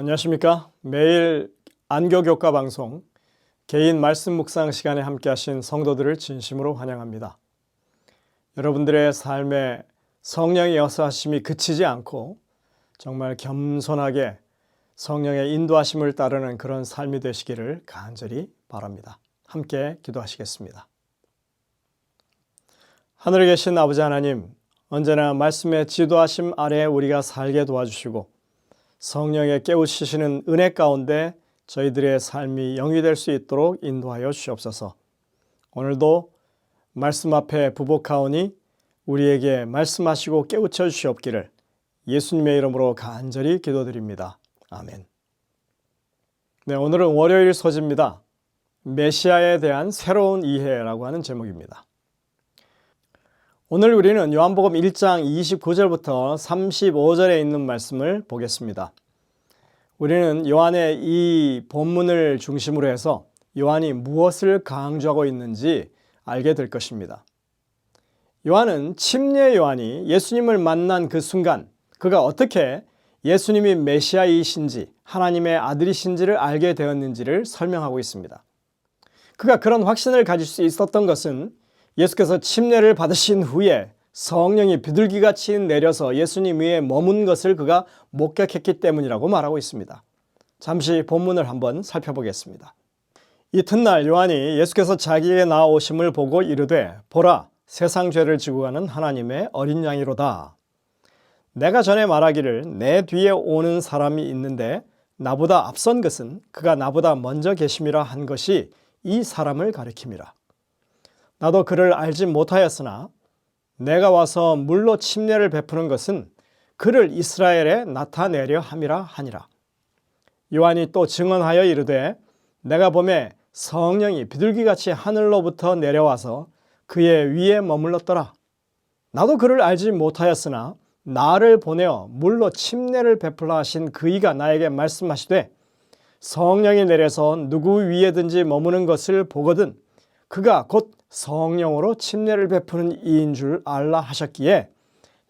안녕하십니까? 매일 안교교과 방송 개인 말씀 묵상 시간에 함께 하신 성도들을 진심으로 환영합니다. 여러분들의 삶에 성령의 역사하심이 그치지 않고 정말 겸손하게 성령의 인도하심을 따르는 그런 삶이 되시기를 간절히 바랍니다. 함께 기도하시겠습니다. 하늘에 계신 아버지 하나님, 언제나 말씀의 지도하심 아래 우리가 살게 도와주시고 성령의 깨우치시는 은혜 가운데 저희들의 삶이 영이 될 수 있도록 인도하여 주시옵소서. 오늘도 말씀 앞에 부복하오니 우리에게 말씀하시고 깨우쳐 주시옵기를 예수님의 이름으로 간절히 기도드립니다. 아멘. 네, 오늘은 월요일 소지입니다. 메시아에 대한 새로운 이해라고 하는 제목입니다. 오늘 우리는 요한복음 1장 29절부터 35절에 있는 말씀을 보겠습니다. 우리는 요한의 이 본문을 중심으로 해서 요한이 무엇을 강조하고 있는지 알게 될 것입니다. 요한은 침례 요한이 예수님을 만난 그 순간 그가 어떻게 예수님이 메시아이신지 하나님의 아들이신지를 알게 되었는지를 설명하고 있습니다. 그가 그런 확신을 가질 수 있었던 것은 예수께서 침례를 받으신 후에 성령이 비둘기같이 내려서 예수님 위에 머문 것을 그가 목격했기 때문이라고 말하고 있습니다. 잠시 본문을 한번 살펴보겠습니다. 이튿날 요한이 예수께서 자기에게 나아오심을 보고 이르되 보라, 세상 죄를 지고 가는 하나님의 어린 양이로다. 내가 전에 말하기를 내 뒤에 오는 사람이 있는데 나보다 앞선 것은 그가 나보다 먼저 계심이라 한 것이 이 사람을 가리킴이라. 나도 그를 알지 못하였으나 내가 와서 물로 침례를 베푸는 것은 그를 이스라엘에 나타내려 함이라 하니라. 요한이 또 증언하여 이르되 내가 보매 성령이 비둘기같이 하늘로부터 내려와서 그의 위에 머물렀더라. 나도 그를 알지 못하였으나 나를 보내어 물로 침례를 베풀라 하신 그이가 나에게 말씀하시되 성령이 내려서 누구 위에든지 머무는 것을 보거든 그가 곧 성령으로 침례를 베푸는 이인 줄 알라 하셨기에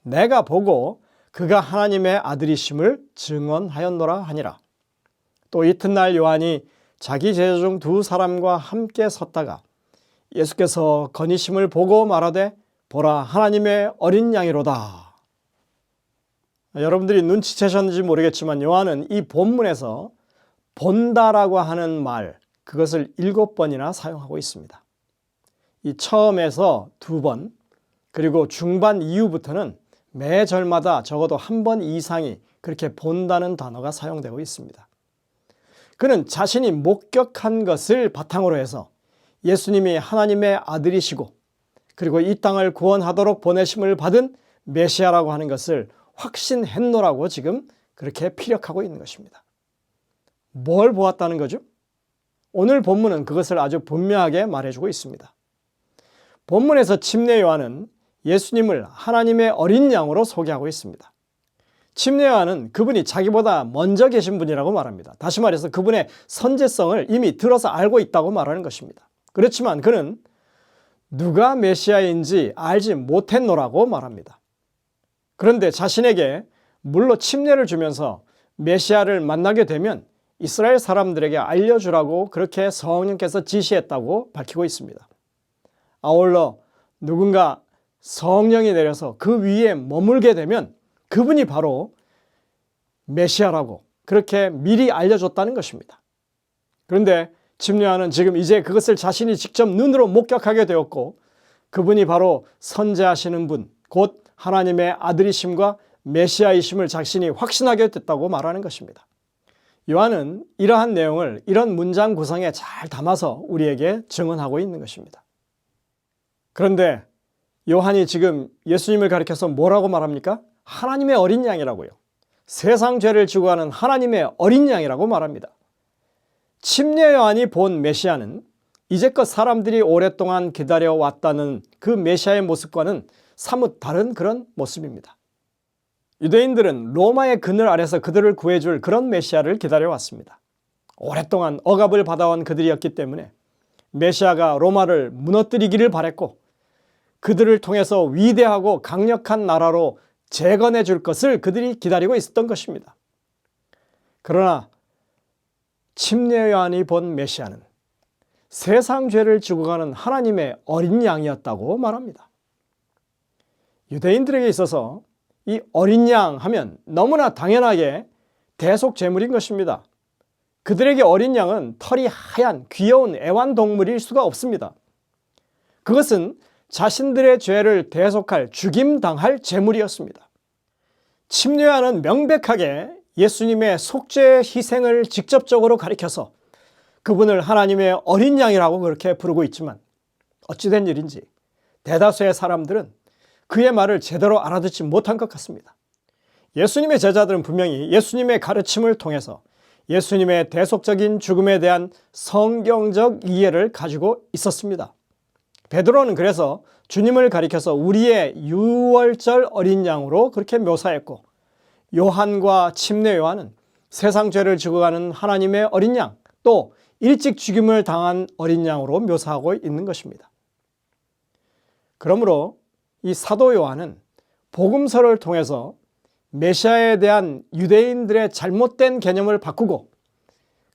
내가 보고 그가 하나님의 아들이심을 증언하였노라 하니라. 또 이튿날 요한이 자기 제자 중 두 사람과 함께 섰다가 예수께서 거니심을 보고 말하되 보라, 하나님의 어린 양이로다. 여러분들이 눈치채셨는지 모르겠지만 요한은 이 본문에서 본다라고 하는 말, 그것을 7번이나 사용하고 있습니다. 이 처음에서 2번, 그리고 중반 이후부터는 매 절마다 적어도 한 번 이상이 그렇게 본다는 단어가 사용되고 있습니다. 그는 자신이 목격한 것을 바탕으로 해서 예수님이 하나님의 아들이시고 그리고 이 땅을 구원하도록 보내심을 받은 메시아라고 하는 것을 확신했노라고 지금 그렇게 피력하고 있는 것입니다. 뭘 보았다는 거죠? 오늘 본문은 그것을 아주 분명하게 말해주고 있습니다. 본문에서 침례 요한은 예수님을 하나님의 어린 양으로 소개하고 있습니다. 침례 요한은 그분이 자기보다 먼저 계신 분이라고 말합니다. 다시 말해서 그분의 선제성을 이미 들어서 알고 있다고 말하는 것입니다. 그렇지만 그는 누가 메시아인지 알지 못했노라고 말합니다. 그런데 자신에게 물로 침례를 주면서 메시아를 만나게 되면 이스라엘 사람들에게 알려주라고 그렇게 성령께서 지시했다고 밝히고 있습니다. 아울러 누군가 성령이 내려서 그 위에 머물게 되면 그분이 바로 메시아라고 그렇게 미리 알려줬다는 것입니다. 그런데 침례 요한은 지금 이제 그것을 자신이 직접 눈으로 목격하게 되었고 그분이 바로 선지하시는 분, 곧 하나님의 아들이심과 메시아이심을 자신이 확신하게 됐다고 말하는 것입니다. 요한은 이러한 내용을 이런 문장 구성에 잘 담아서 우리에게 증언하고 있는 것입니다. 그런데 요한이 지금 예수님을 가리켜서 뭐라고 말합니까? 하나님의 어린 양이라고요. 세상 죄를 지고 가는 하나님의 어린 양이라고 말합니다. 침례 요한이 본 메시아는 이제껏 사람들이 오랫동안 기다려왔다는 그 메시아의 모습과는 사뭇 다른 그런 모습입니다. 유대인들은 로마의 그늘 아래서 그들을 구해줄 그런 메시아를 기다려왔습니다. 오랫동안 억압을 받아온 그들이었기 때문에 메시아가 로마를 무너뜨리기를 바랬고 그들을 통해서 위대하고 강력한 나라로 재건해 줄 것을 그들이 기다리고 있었던 것입니다. 그러나 침례 요한이 본 메시아는 세상 죄를 지고 가는 하나님의 어린 양이었다고 말합니다. 유대인들에게 있어서 이 어린 양 하면 너무나 당연하게 대속 제물인 것입니다. 그들에게 어린 양은 털이 하얀 귀여운 애완동물일 수가 없습니다. 그것은 자신들의 죄를 대속할 죽임당할 제물이었습니다. 침례 요한은 명백하게 예수님의 속죄 희생을 직접적으로 가리켜서 그분을 하나님의 어린 양이라고 그렇게 부르고 있지만 어찌된 일인지 대다수의 사람들은 그의 말을 제대로 알아듣지 못한 것 같습니다. 예수님의 제자들은 분명히 예수님의 가르침을 통해서 예수님의 대속적인 죽음에 대한 성경적 이해를 가지고 있었습니다. 베드로는 그래서 주님을 가리켜서 우리의 유월절 어린 양으로 그렇게 묘사했고, 요한과 침례 요한은 세상 죄를 지고 가는 하나님의 어린 양, 또 일찍 죽임을 당한 어린 양으로 묘사하고 있는 것입니다. 그러므로 이 사도 요한은 복음서를 통해서 메시아에 대한 유대인들의 잘못된 개념을 바꾸고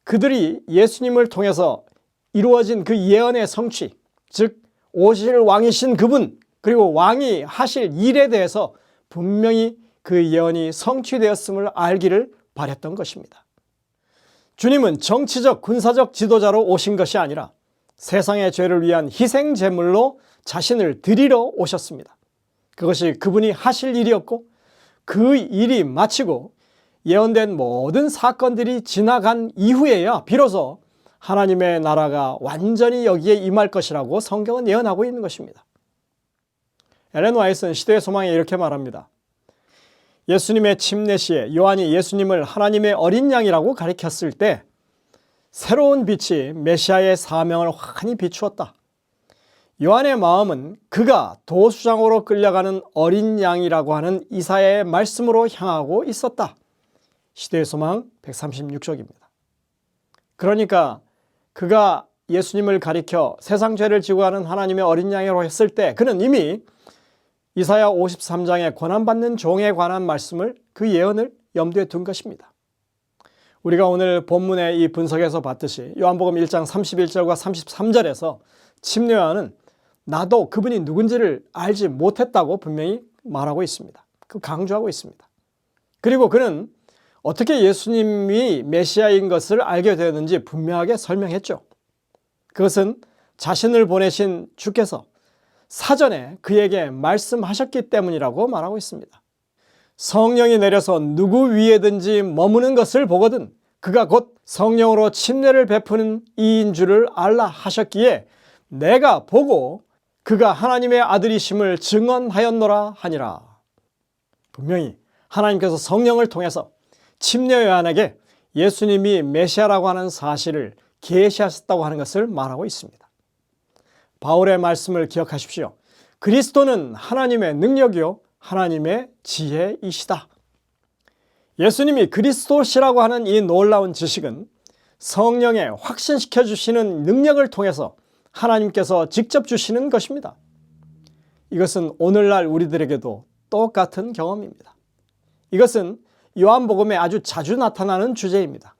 그들이 예수님을 통해서 이루어진 그 예언의 성취, 즉 오실 왕이신 그분, 그리고 왕이 하실 일에 대해서 분명히 그 예언이 성취되었음을 알기를 바랬던 것입니다. 주님은 정치적, 군사적 지도자로 오신 것이 아니라 세상의 죄를 위한 희생 제물로 자신을 드리러 오셨습니다. 그것이 그분이 하실 일이었고, 그 일이 마치고 예언된 모든 사건들이 지나간 이후에야 비로소 하나님의 나라가 완전히 여기에 임할 것이라고 성경은 예언하고 있는 것입니다. 엘렌 화이트는 시대의 소망에 이렇게 말합니다. 예수님의 침례 시에 요한이 예수님을 하나님의 어린 양이라고 가리켰을 때 새로운 빛이 메시아의 사명을 환히 비추었다. 요한의 마음은 그가 도수장으로 끌려가는 어린 양이라고 하는 이사야의 말씀으로 향하고 있었다. 시대의 소망 136쪽입니다. 그러니까 그가 예수님을 가리켜 세상 죄를 지고 가는 하나님의 어린 양이라고 했을 때 그는 이미 이사야 53장의 권한받는 종에 관한 말씀을, 그 예언을 염두에 둔 것입니다. 우리가 오늘 본문의 이 분석에서 봤듯이 요한복음 1장 31절과 33절에서 침례 요한은 나도 그분이 누군지를 알지 못했다고 분명히 말하고 있습니다. 그 강조하고 있습니다. 그리고 그는 어떻게 예수님이 메시아인 것을 알게 되었는지 분명하게 설명했죠. 그것은 자신을 보내신 주께서 사전에 그에게 말씀하셨기 때문이라고 말하고 있습니다. 성령이 내려서 누구 위에든지 머무는 것을 보거든 그가 곧 성령으로 침례를 베푸는 이인 줄을 알라 하셨기에 내가 보고 그가 하나님의 아들이심을 증언하였노라 하니라. 분명히 하나님께서 성령을 통해서 침례 요한에게 예수님이 메시아라고 하는 사실을 계시하셨다고 하는 것을 말하고 있습니다. 바울의 말씀을 기억하십시오. 그리스도는 하나님의 능력이요 하나님의 지혜이시다. 예수님이 그리스도시라고 하는 이 놀라운 지식은 성령에 확신시켜 주시는 능력을 통해서 하나님께서 직접 주시는 것입니다. 이것은 오늘날 우리들에게도 똑같은 경험입니다. 이것은 요한복음에 아주 자주 나타나는 주제입니다.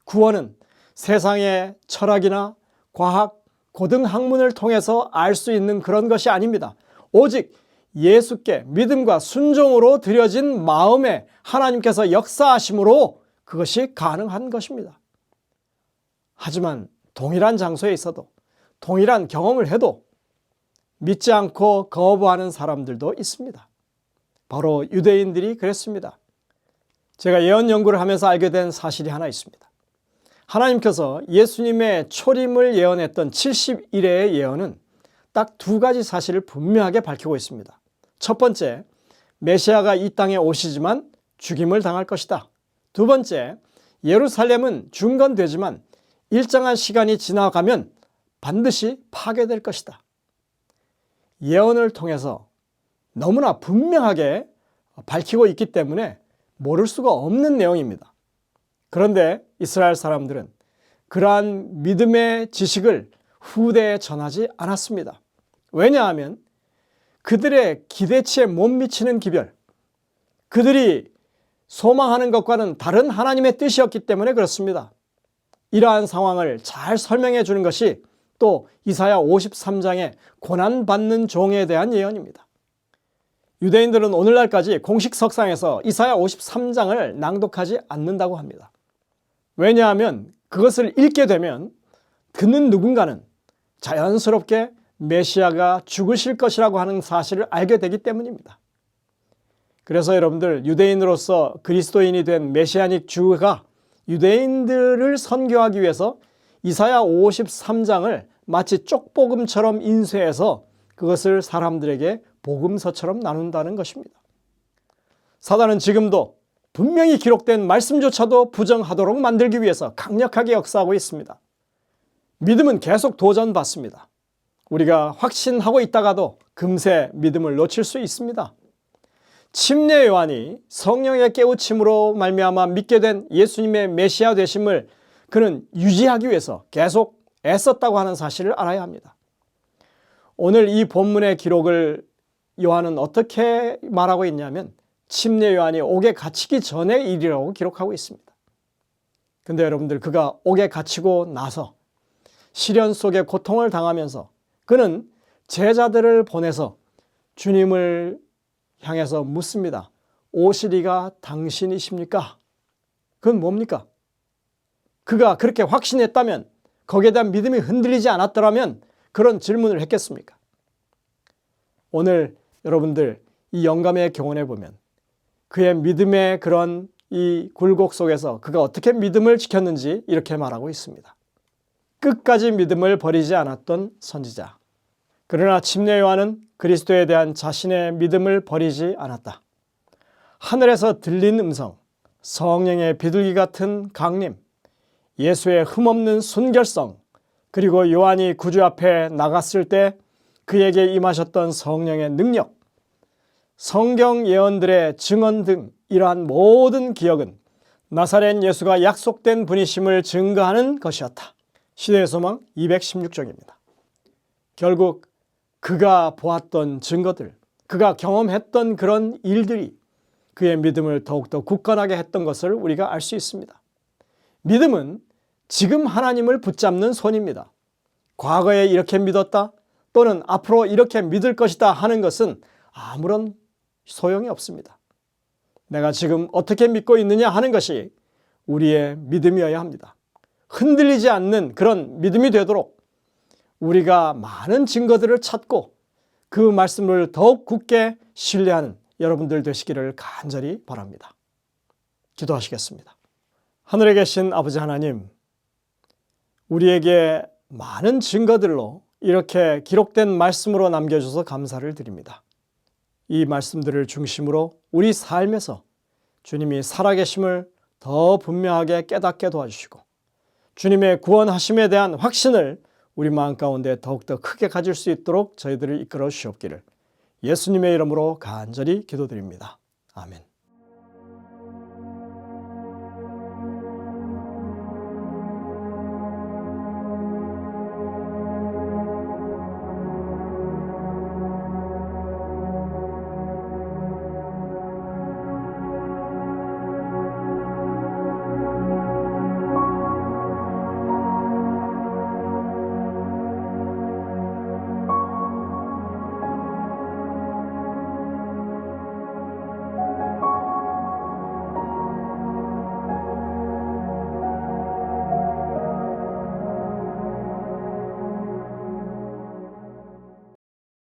구원은 세상의 철학이나 과학, 고등학문을 통해서 알 수 있는 그런 것이 아닙니다. 오직 예수께 믿음과 순종으로 드려진 마음에 하나님께서 역사하심으로 그것이 가능한 것입니다. 하지만 동일한 장소에 있어도 동일한 경험을 해도 믿지 않고 거부하는 사람들도 있습니다. 바로 유대인들이 그랬습니다. 제가 예언 연구를 하면서 알게 된 사실이 하나 있습니다. 하나님께서 예수님의 초림을 예언했던 70일의 예언은 딱 두 가지 사실을 분명하게 밝히고 있습니다. 첫 번째, 메시아가 이 땅에 오시지만 죽임을 당할 것이다. 두 번째, 예루살렘은 중건되지만 일정한 시간이 지나가면 반드시 파괴될 것이다. 예언을 통해서 너무나 분명하게 밝히고 있기 때문에 모를 수가 없는 내용입니다. 그런데 이스라엘 사람들은 그러한 믿음의 지식을 후대에 전하지 않았습니다. 왜냐하면 그들의 기대치에 못 미치는 기별, 그들이 소망하는 것과는 다른 하나님의 뜻이었기 때문에 그렇습니다. 이러한 상황을 잘 설명해 주는 것이 또 이사야 53장의 고난받는 종에 대한 예언입니다. 유대인들은 오늘날까지 공식 석상에서 이사야 53장을 낭독하지 않는다고 합니다. 왜냐하면 그것을 읽게 되면 듣는 누군가는 자연스럽게 메시아가 죽으실 것이라고 하는 사실을 알게 되기 때문입니다. 그래서 여러분들, 유대인으로서 그리스도인이 된 메시아닉 주가 유대인들을 선교하기 위해서 이사야 53장을 마치 쪽복음처럼 인쇄해서 그것을 사람들에게 복음서처럼 나눈다는 것입니다. 사단은 지금도 분명히 기록된 말씀조차도 부정하도록 만들기 위해서 강력하게 역사하고 있습니다. 믿음은 계속 도전받습니다. 우리가 확신하고 있다가도 금세 믿음을 놓칠 수 있습니다. 침례 요한이 성령의 깨우침으로 말미암아 믿게 된 예수님의 메시아 되심을 그는 유지하기 위해서 계속 애썼다고 하는 사실을 알아야 합니다. 오늘 이 본문의 기록을 요한은 어떻게 말하고 있냐면 침례 요한이 옥에 갇히기 전의 일이라고 기록하고 있습니다. 근데 여러분들, 그가 옥에 갇히고 나서 시련 속에 고통을 당하면서 그는 제자들을 보내서 주님을 향해서 묻습니다. 오시리가 당신이십니까? 그건 뭡니까? 그가 그렇게 확신했다면, 거기에 대한 믿음이 흔들리지 않았더라면 그런 질문을 했겠습니까? 오늘 여러분들, 이 영감의 교훈에 보면 그의 믿음의 그런 이 굴곡 속에서 그가 어떻게 믿음을 지켰는지 이렇게 말하고 있습니다. 끝까지 믿음을 버리지 않았던 선지자. 그러나 침례 요한은 그리스도에 대한 자신의 믿음을 버리지 않았다. 하늘에서 들린 음성, 성령의 비둘기 같은 강림, 예수의 흠없는 순결성, 그리고 요한이 구주 앞에 나갔을 때 그에게 임하셨던 성령의 능력, 성경 예언들의 증언 등 이러한 모든 기억은 나사렛 예수가 약속된 분이심을 증거하는 것이었다. 시대의 소망 216쪽입니다. 결국 그가 보았던 증거들, 그가 경험했던 그런 일들이 그의 믿음을 더욱더 굳건하게 했던 것을 우리가 알 수 있습니다. 믿음은 지금 하나님을 붙잡는 손입니다. 과거에 이렇게 믿었다 또는 앞으로 이렇게 믿을 것이다 하는 것은 아무런 소용이 없습니다. 내가 지금 어떻게 믿고 있느냐 하는 것이 우리의 믿음이어야 합니다. 흔들리지 않는 그런 믿음이 되도록 우리가 많은 증거들을 찾고 그 말씀을 더욱 굳게 신뢰하는 여러분들 되시기를 간절히 바랍니다. 기도하시겠습니다. 하늘에 계신 아버지 하나님, 우리에게 많은 증거들로 이렇게 기록된 말씀으로 남겨주셔서 감사를 드립니다. 이 말씀들을 중심으로 우리 삶에서 주님이 살아계심을 더 분명하게 깨닫게 도와주시고 주님의 구원하심에 대한 확신을 우리 마음 가운데 더욱더 크게 가질 수 있도록 저희들을 이끌어 주시옵기를 예수님의 이름으로 간절히 기도드립니다. 아멘.